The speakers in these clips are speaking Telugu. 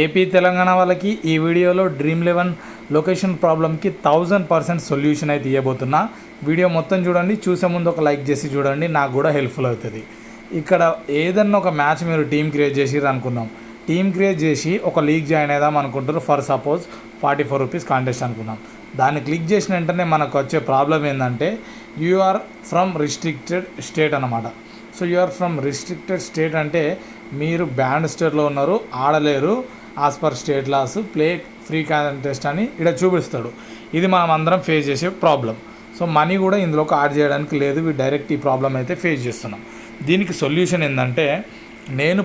ఏపీ తెలంగాణ వాళ్ళకి ఈ వీడియోలో డ్రీమ్11 లొకేషన్ ప్రాబ్లమ్కి 1000% సొల్యూషన్ అయితే ఇవ్వబోతున్నా. వీడియో మొత్తం చూడండి, చూసే ముందు ఒక లైక్ చేసి చూడండి, నాకు కూడా హెల్ప్ఫుల్ అవుతుంది. ఇక్కడ ఏదన్నా ఒక మ్యాచ్ మీరు టీం క్రియేట్ చేసిర్రు అనుకుందాం. టీం క్రియేట్ చేసి ఒక లీగ్ జాయిన్ అవుదాం అనుకుంటారు. ఫర్ సపోజ్ 44 రూపీస్ కాంటెస్ట్ అనుకుందాం. దాన్ని క్లిక్ చేసిన వెంటనే మనకు వచ్చే ప్రాబ్లం ఏంటంటే you are from restricted state అన్నమాట. So you are from restricted state అంటే మీరు బ్యాండ్ స్టేట్లో ఉన్నారు, ఆడలేరు, as per state laws, play free contest అని ఇక్కడ చూపిస్తాడు. ఇది మనం అందరం ఫేస్ చేసే ప్రాబ్లం. సో మనీ కూడా ఇందులోకి యాడ్ చేయడానికి లేదు. డైరెక్ట్ ఈ ప్రాబ్లం అయితే ఫేస్ చేస్తున్నాం. దీనికి సొల్యూషన్ ఏంటంటే నేను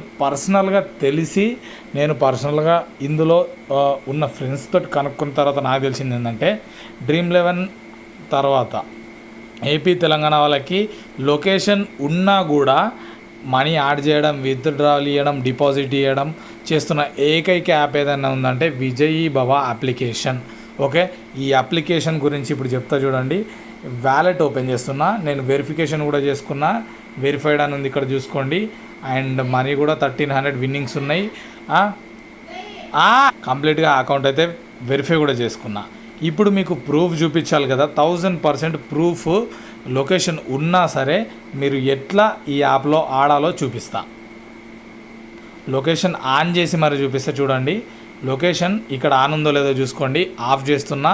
పర్సనల్గా ఇందులో ఉన్న ఫ్రెండ్స్ తోటి కనుక్కున్న తర్వాత నాకు తెలిసింది ఏంటంటే డ్రీమ్11 తర్వాత ఏపీ తెలంగాణ వాళ్ళకి లొకేషన్ ఉన్నా కూడా మనీ యాడ్ చేయడం, విత్డ్రాల్ ఇవ్వడం, డిపాజిట్ ఇవ్వడం చేస్తున్న ఏకైక యాప్ ఏదైనా ఉందంటే విజయీ భవ అప్లికేషన్. ఓకే, ఈ అప్లికేషన్ గురించి ఇప్పుడు చెప్తా చూడండి. వ్యాలెట్ ఓపెన్ చేస్తున్నా, నేను వెరిఫికేషన్ కూడా చేసుకున్నా, వెరిఫైడ్ అని ఉంది ఇక్కడ చూసుకోండి. అండ్ మనీ కూడా 1300 విన్నింగ్స్ ఉన్నాయి. కంప్లీట్గా అకౌంట్ అయితే వెరిఫై కూడా చేసుకున్నా. ఇప్పుడు మీకు ప్రూఫ్ చూపించాలి కదా, 1000% ప్రూఫ్ లొకేషన్ ఉన్నా సరే మీరు ఎట్లా ఈ యాప్లో ఆడాలో చూపిస్తా. లొకేషన్ ఆన్ చేసి మరి చూపిస్తా చూడండి. లొకేషన్ ఇక్కడ ఆన్ ఉందో లేదో చూసుకోండి. ఆఫ్ చేస్తున్నా,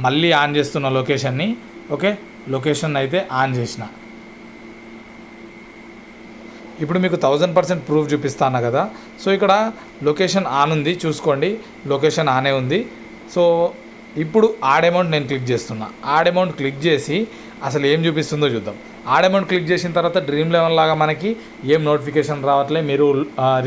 మళ్ళీ ఆన్ చేస్తున్న లొకేషన్ని. ఓకే, లొకేషన్ అయితే ఆన్ చేసిన. ఇప్పుడు మీకు 1000% ప్రూఫ్ చూపిస్తాను కదా. సో ఇక్కడ లొకేషన్ ఆన్ ఉంది చూసుకోండి, లొకేషన్ ఆనే ఉంది. సో ఇప్పుడు యాడ్ అమౌంట్ నేను క్లిక్ చేస్తున్నా. యాడ్ అమౌంట్ క్లిక్ చేసి అసలు ఏం చూపిస్తుందో చూద్దాం. యాడ్ అమౌంట్ క్లిక్ చేసిన తర్వాత డ్రీమ్11 లాగా మనకి ఏం నోటిఫికేషన్ రావట్లేదు, మీరు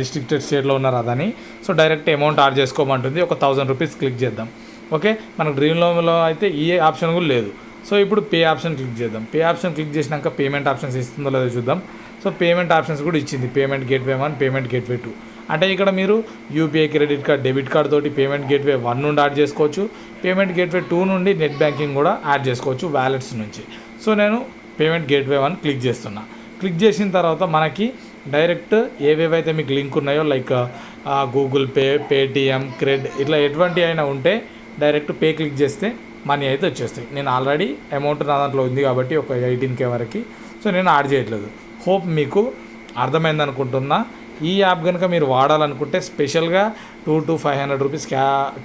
రిస్ట్రిక్టెడ్ స్టేట్లో ఉన్నారు అదని. సో డైరెక్ట్ అమౌంట్ యాడ్ చేసుకోమంటుంది. ఒక 1000 రూపీస్ క్లిక్ చేద్దాం. ఓకే, మనకు డ్రీమ్11లో అయితే ఈ ఆప్షన్ కూడా లేదు. సో ఇప్పుడు పే ఆప్షన్ క్లిక్ చేద్దాం. పే ఆప్షన్ క్లిక్ చేసినాక పేమెంట్ ఆప్షన్స్ ఇస్తుందో లేదో చూద్దాం. సో పేమెంట్ ఆప్షన్స్ కూడా ఇచ్చింది. Payment gateway 1, payment gateway 2. అంటే ఇక్కడ మీరు UPI, credit card, debit card తోటి పేమెంట్ గేట్వే 1 నుండి యాడ్ చేసుకోవచ్చు. పేమెంట్ గేట్వే 2 నుండి నెట్ బ్యాంకింగ్ కూడా యాడ్ చేసుకోవచ్చు వ్యాలెట్స్ నుంచి. సో నేను పేమెంట్ గేట్వే 1 క్లిక్ చేస్తున్నా. క్లిక్ చేసిన తర్వాత మనకి డైరెక్ట్ ఏవేవైతే మీకు లింక్ ఉన్నాయో like Google pay, Paytm, cred ఇట్లా ఎటువంటి అయినా ఉంటే డైరెక్ట్ పే క్లిక్ చేస్తే మనీ అయితే వచ్చేస్తాయి. నేను ఆల్రెడీ అమౌంట్ నా దాంట్లో ఉంది కాబట్టి ఒక 18K వరకు. సో నేను యాడ్ చేయట్లేదు. హోప్ మీకు అర్థమైంది అనుకుంటున్నా. ఈ యాప్ కనుక మీరు వాడాలనుకుంటే స్పెషల్గా 2 to 500 రూపీస్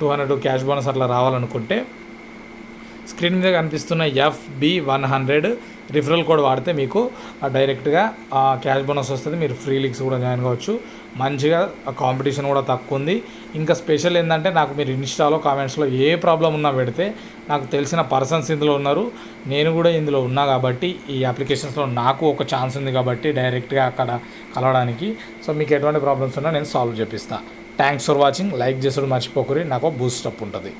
200 క్యాష్ బోనస్ అట్లా రావాలనుకుంటే స్క్రీన్ మీద కనిపిస్తున్న FB100 రిఫరల్ కోడ్ వాడితే మీకు డైరెక్ట్గా క్యాష్ బోనస్ వస్తుంది. మీరు ఫ్రీ లీగ్స్ కూడా జాయిన్ కావచ్చు. మంచిగా కాంపిటీషన్ కూడా తక్కువ ఉంది. ఇంకా స్పెషల్ ఏంటంటే నాకు మీరు ఇన్స్టాలో కామెంట్స్లో ఏ ప్రాబ్లం ఉన్నా పెడితే నాకు తెలిసిన పర్సన్స్ ఇందులో ఉన్నారు, నేను కూడా ఇందులో ఉన్నా కాబట్టి ఈ అప్లికేషన్స్లో నాకు ఒక ఛాన్స్ ఉంది కాబట్టి డైరెక్ట్గా అక్కడ కలవడానికి. సో మీకు ఎటువంటి ప్రాబ్లమ్స్ ఉన్నా నేను సాల్వ్ చేపిస్తాను. Thanks for watching. లైక్ చేసుడు మర్చిపోకరి, నాకు బూస్ట్ అప్ ఉంటుంది.